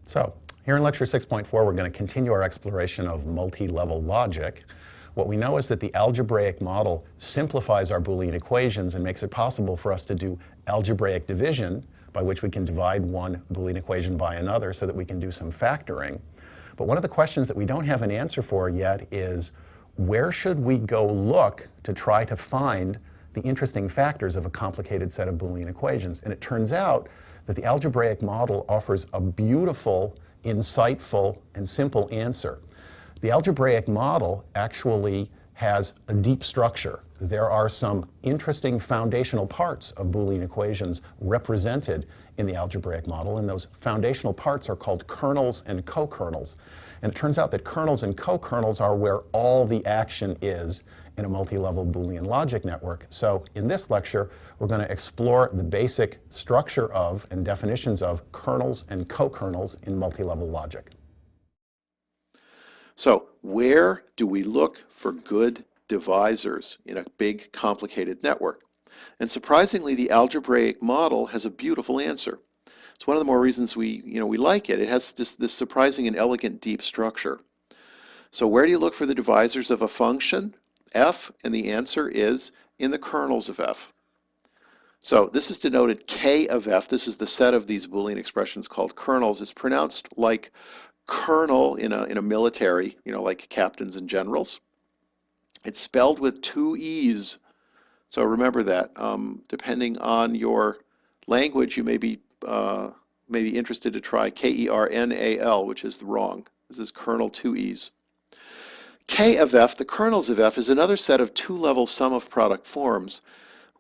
So, here in lecture 6.4, we're going to continue our exploration of multi-level logic. What we know is that the algebraic model simplifies our Boolean equations and makes it possible for us to do algebraic division, by which we can divide one Boolean equation by another so that we can do some factoring. But one of the questions that we don't have an answer for yet is, where should we go look to try to find the interesting factors of a complicated set of Boolean equations? And it turns out that the algebraic model offers a beautiful, insightful, and simple answer. The algebraic model actually has a deep structure. There are some interesting foundational parts of Boolean equations represented in the algebraic model, and those foundational parts are called kernels and co-kernels. And it turns out that kernels and co-kernels are where all the action is in a multi-level Boolean logic network. So in this lecture, we're going to explore the basic structure of and definitions of kernels and co-kernels in multi-level logic. So where do we look for good divisors in a big, complicated network? And surprisingly, the algebraic model has a beautiful answer. It's one of the more reasons we like it. It has just this surprising and elegant, deep structure. So where do you look for the divisors of a function, f? And the answer is in the kernels of f. So this is denoted k of f. This is the set of these Boolean expressions called kernels. It's pronounced like colonel in a military, like captains and generals. It's spelled with two E's. So remember that. Depending on your language, you may be interested to try Kernal, which is wrong. This is kernel, two E's. K of f, the kernels of f, is another set of two-level sum of product forms,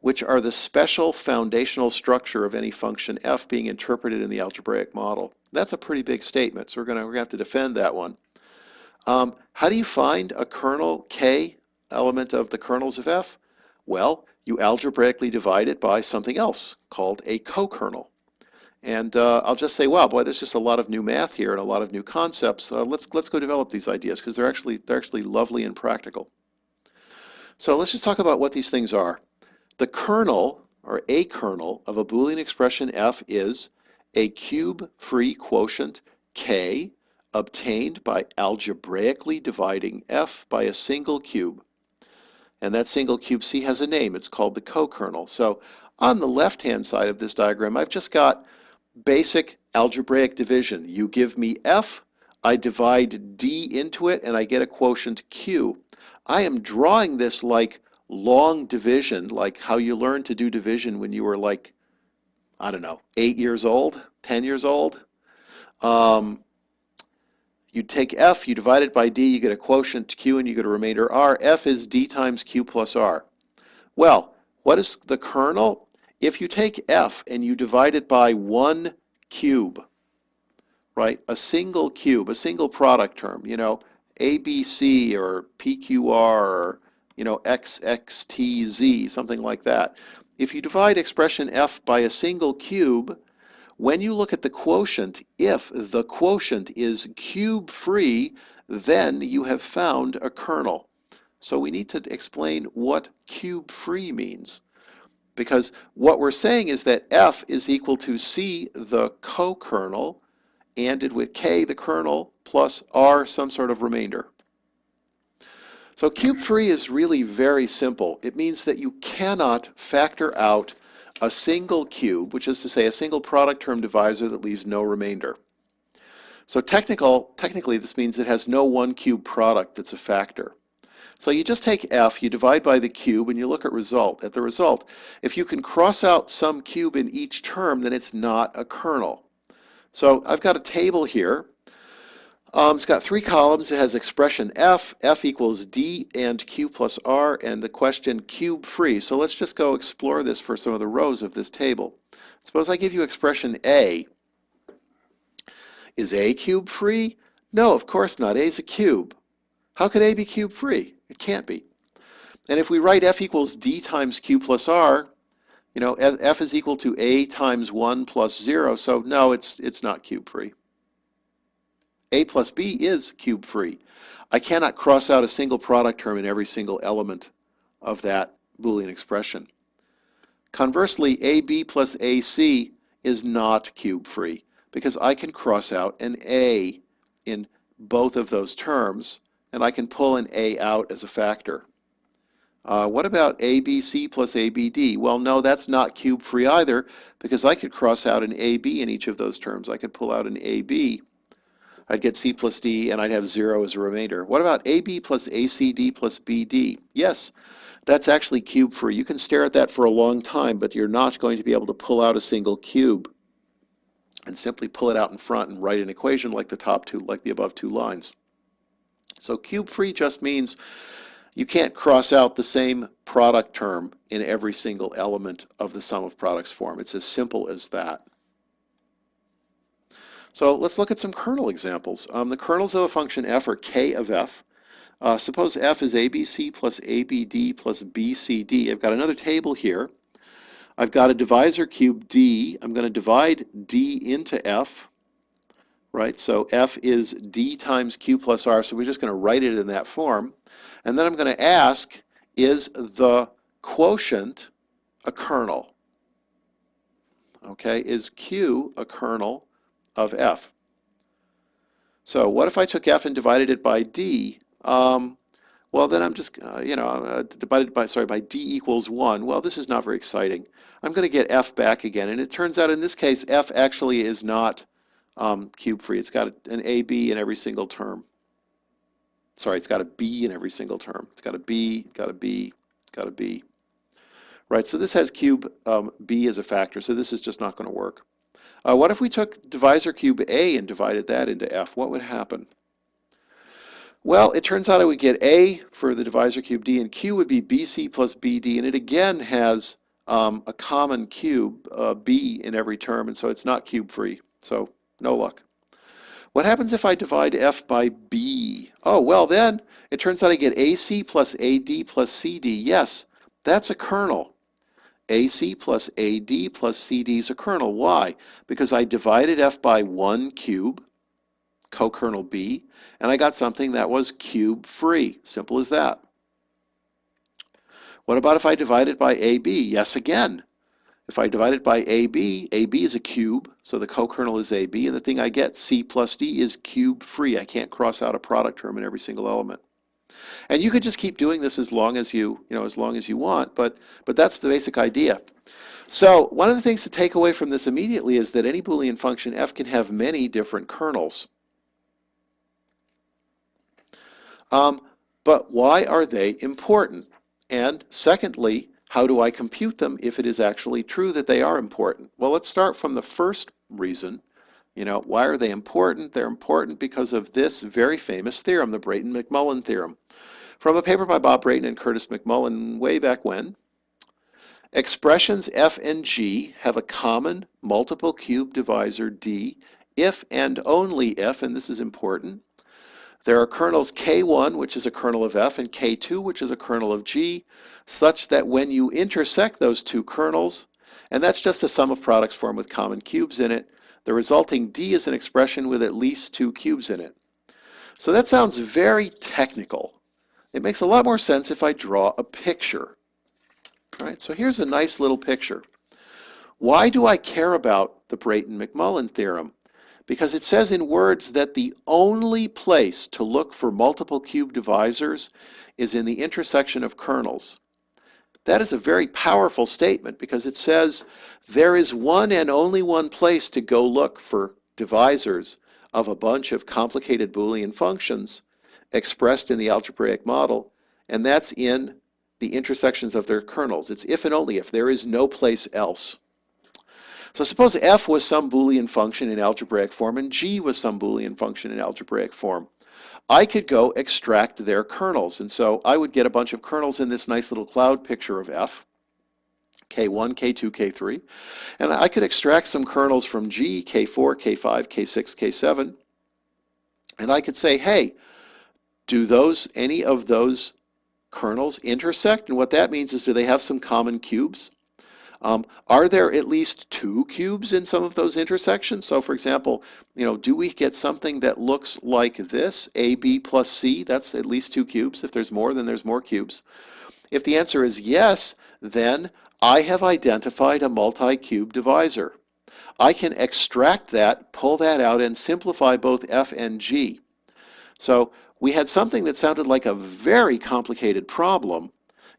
which are the special foundational structure of any function f being interpreted in the algebraic model. That's a pretty big statement, so we're going to have to defend that one. How do you find a kernel k element of the kernels of f? Well, you algebraically divide it by something else called a co-kernel. And I'll just say, wow, boy, there's just a lot of new math here and a lot of new concepts. Let's go develop these ideas because they're actually lovely and practical. So let's just talk about what these things are. The kernel, or a kernel, of a Boolean expression f is a cube-free quotient k obtained by algebraically dividing f by a single cube. And that single cube C has a name. It's called the co-kernel. So on the left-hand side of this diagram, I've just got basic algebraic division. You give me f, I divide d into it, and I get a quotient q. I am drawing this like long division, like how you learned to do division when you were like, I don't know, 8 years old, 10 years old. You take f, you divide it by d, you get a quotient q, and you get a remainder r. F is d times q plus r. Well, what is the kernel? If you take f and you divide it by one cube, right, a single cube, a single product term, ABC or PQR or, XXTZ, something like that. If you divide expression f by a single cube, when you look at the quotient, if the quotient is cube-free, then you have found a kernel. So we need to explain what cube-free means. Because what we're saying is that f is equal to c, the co-kernel, ANDed with k, the kernel, plus r, some sort of remainder. So cube-free is really very simple. It means that you cannot factor out a single cube, which is to say a single product term divisor that leaves no remainder. So technically this means it has no one cube product that's a factor. So you just take f, you divide by the cube, and you look at the result. If you can cross out some cube in each term, then it's not a kernel. So I've got a table here. It's got 3 columns. It has expression f equals d and q plus r, and the question cube free. So let's just go explore this for some of the rows of this table. Suppose I give you expression a. Is a cube free? No, of course not. A is a cube. How could a be cube free? It can't be. And if we write f equals d times q plus r, f is equal to a times 1 plus 0, so no, it's not cube free. A plus b is cube free. I cannot cross out a single product term in every single element of that Boolean expression. Conversely, ab plus ac is not cube free. because I can cross out an A in both of those terms, and I can pull an A out as a factor. What about ABC plus ABD? Well, no, that's not cube-free either, because I could cross out an AB in each of those terms. I could pull out an AB. I'd get C plus D, and I'd have 0 as a remainder. What about AB plus ACD plus BD? Yes, that's actually cube-free. You can stare at that for a long time, but you're not going to be able to pull out a single cube and simply pull it out in front and write an equation like the above two lines. So cube-free just means you can't cross out the same product term in every single element of the sum of products form. It's as simple as that. So let's look at some kernel examples. The kernels of a function f are k of f. Suppose f is abc plus abd plus bcd. I've got another table here. I've got a divisor cube d. I'm going to divide d into f. Right, so f is d times q plus r, so we're just going to write it in that form. And then I'm going to ask, is the quotient a kernel? Okay, is q a kernel of f? So what if I took f and divided it by d? Well, then I'm just, divided by d equals 1. Well, this is not very exciting. I'm going to get f back again, and it turns out in this case f actually is not cube-free. It's got an AB in every single term. Sorry, it's got a B in every single term. It's got a B, got a B, got a B. Right, so this has cube B as a factor, so this is just not going to work. What if we took divisor cube A and divided that into F? What would happen? Well, it turns out I would get A for the divisor cube D, and Q would be BC plus BD, and it again has a common cube, B, in every term, and so it's not cube-free. So no luck. What happens if I divide f by b? Oh, well then, it turns out I get AC plus AD plus CD. Yes, that's a kernel. AC plus AD plus CD is a kernel. Why? Because I divided f by 1 cube, co-kernel B, and I got something that was cube-free. Simple as that. What about if I divide it by AB? Yes, again. If I divide it by AB, AB is a cube, so the co-kernel is AB, and the thing I get, C plus D, is cube-free. I can't cross out a product term in every single element. And you could just keep doing this as long as you want, but that's the basic idea. So one of the things to take away from this immediately is that any Boolean function f can have many different kernels. But why are they important? And secondly, how do I compute them if it is actually true that they are important? Well, let's start from the first reason. Why are they important? They're important because of this very famous theorem, the Brayton-McMullen theorem, from a paper by Bob Brayton and Curtis McMullen way back when. Expressions f and g have a common multiple cube divisor d if and only if, and this is important, there are kernels K1, which is a kernel of f, and K2, which is a kernel of g, such that when you intersect those two kernels, and that's just a sum of products formed with common cubes in it, the resulting d is an expression with at least 2 cubes in it. So that sounds very technical. It makes a lot more sense if I draw a picture. All right, so here's a nice little picture. Why do I care about the Brayton-McMullen theorem? Because it says in words that the only place to look for multiple cube divisors is in the intersection of kernels. That is a very powerful statement because it says there is one and only one place to go look for divisors of a bunch of complicated Boolean functions expressed in the algebraic model, and that's in the intersections of their kernels. It's if and only if. There is no place else. So suppose f was some Boolean function in algebraic form and g was some Boolean function in algebraic form. I could go extract their kernels, and so I would get a bunch of kernels in this nice little cloud picture of f, k1, k2, k3, and I could extract some kernels from g, k4, k5, k6, k7, and I could say, hey, do any of those kernels intersect? And what that means is, do they have some common cubes? Are there at least 2 cubes in some of those intersections? So for example, do we get something that looks like this, AB plus C? That's at least 2 cubes. If there's more, then there's more cubes. If the answer is yes, then I have identified a multi-cube divisor. I can extract that, pull that out, and simplify both f and g. So we had something that sounded like a very complicated problem.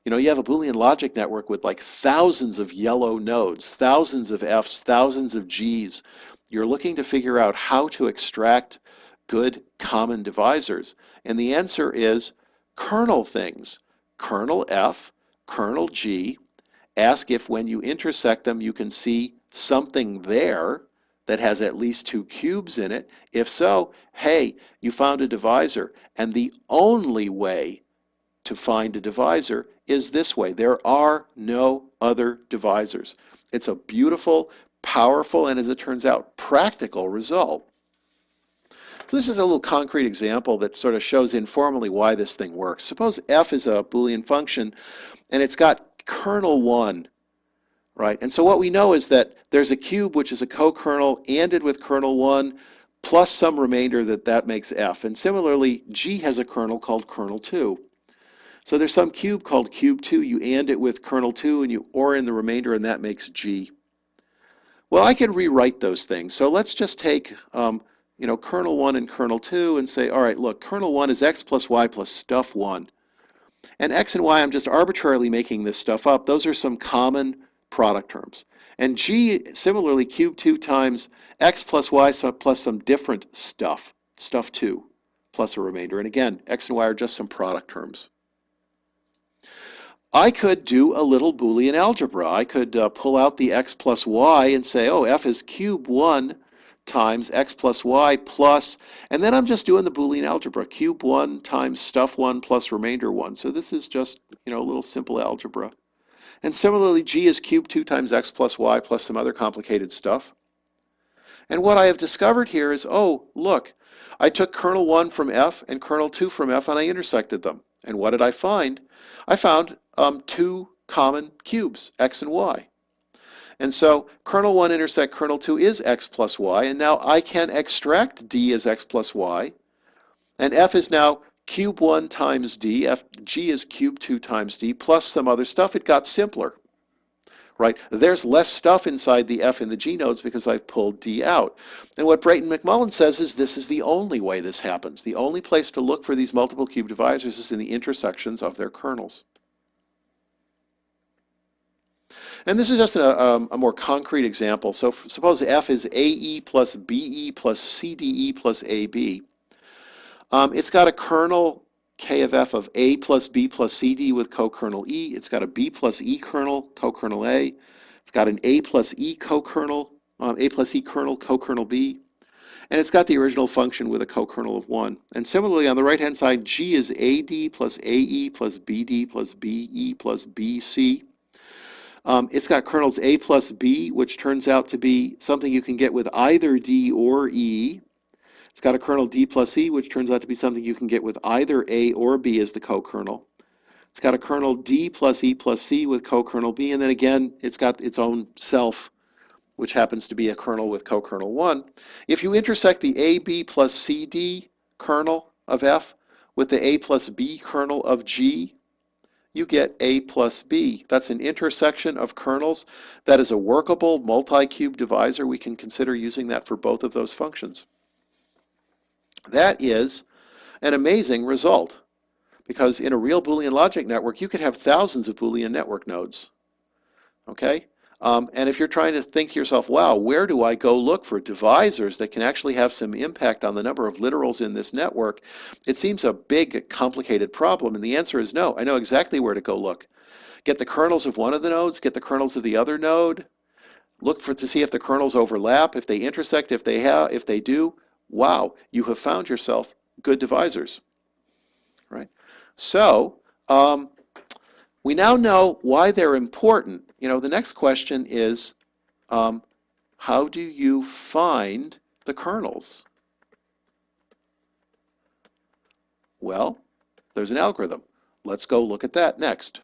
You know, you have a Boolean logic network with like thousands of yellow nodes, thousands of Fs, thousands of Gs. You're looking to figure out how to extract good common divisors. And the answer is kernel things. Kernel F, kernel G. Ask if when you intersect them you can see something there that has at least two cubes in it. If so, hey, you found a divisor. And the only way to find a divisor is this way. There are no other divisors. It's a beautiful, powerful, and as it turns out, practical result. So this is a little concrete example that sort of shows informally why this thing works. Suppose f is a Boolean function and it's got kernel 1, right? And so what we know is that there's a cube which is a co-kernel ANDed with kernel 1 plus some remainder that makes f. And similarly, g has a kernel called kernel 2. So there's some cube called cube 2. You AND it with kernel 2 and you OR in the remainder and that makes g. Well, I can rewrite those things. So let's just take kernel 1 and kernel 2 and say, all right, look, kernel 1 is x plus y plus stuff 1. And x and y, I'm just arbitrarily making this stuff up. Those are some common product terms. And g, similarly, cube 2 times x plus y plus some different stuff 2, plus a remainder. And again, x and y are just some product terms. I could do a little Boolean algebra. I could pull out the x plus y and say, oh, f is cube 1 times x plus y plus, and then I'm just doing the Boolean algebra, cube 1 times stuff 1 plus remainder 1. So this is just, a little simple algebra. And similarly, g is cube 2 times x plus y plus some other complicated stuff. And what I have discovered here is, oh, look, I took kernel 1 from f and kernel 2 from f and I intersected them. And what did I find? I found two common cubes, x and y. And so kernel 1 intersect kernel 2 is x plus y, and now I can extract d as x plus y, and f is now cube 1 times d, g is cube 2 times d, plus some other stuff. It got simpler, right? There's less stuff inside the f and the g nodes because I've pulled d out. And what Brayton McMullen says is this is the only way this happens. The only place to look for these multiple cube divisors is in the intersections of their kernels. And this is just a more concrete example. So suppose f is AE plus BE plus CDE plus AB. It's got a kernel K of f of A plus B plus CD with co-kernel E. It's got a B plus E kernel, co-kernel A. It's got an A plus E co-kernel, A plus E kernel, co-kernel B. And it's got the original function with a co-kernel of 1. And similarly, on the right-hand side, G is AD plus AE plus BD plus BE plus BC. It's got kernels A plus B, which turns out to be something you can get with either D or E. It's got a kernel D plus E, which turns out to be something you can get with either A or B as the co-kernel. It's got a kernel D plus E plus C with co-kernel B, and then again, it's got its own self, which happens to be a kernel with co-kernel 1. If you intersect the AB plus CD kernel of F with the A plus B kernel of G, you get A plus B. That's an intersection of kernels. That is a workable multi-cube divisor. We can consider using that for both of those functions. That is an amazing result, because in a real Boolean logic network, you could have thousands of Boolean network nodes. Okay? And if you're trying to think to yourself, wow, where do I go look for divisors that can actually have some impact on the number of literals in this network? It seems a big, complicated problem, and the answer is no. I know exactly where to go look. Get the kernels of one of the nodes, get the kernels of the other node, look to see if the kernels overlap, if they intersect, if they do. Wow, you have found yourself good divisors, right? So, we now know why they're important. The next question is, how do you find the kernels? Well, there's an algorithm. Let's go look at that next.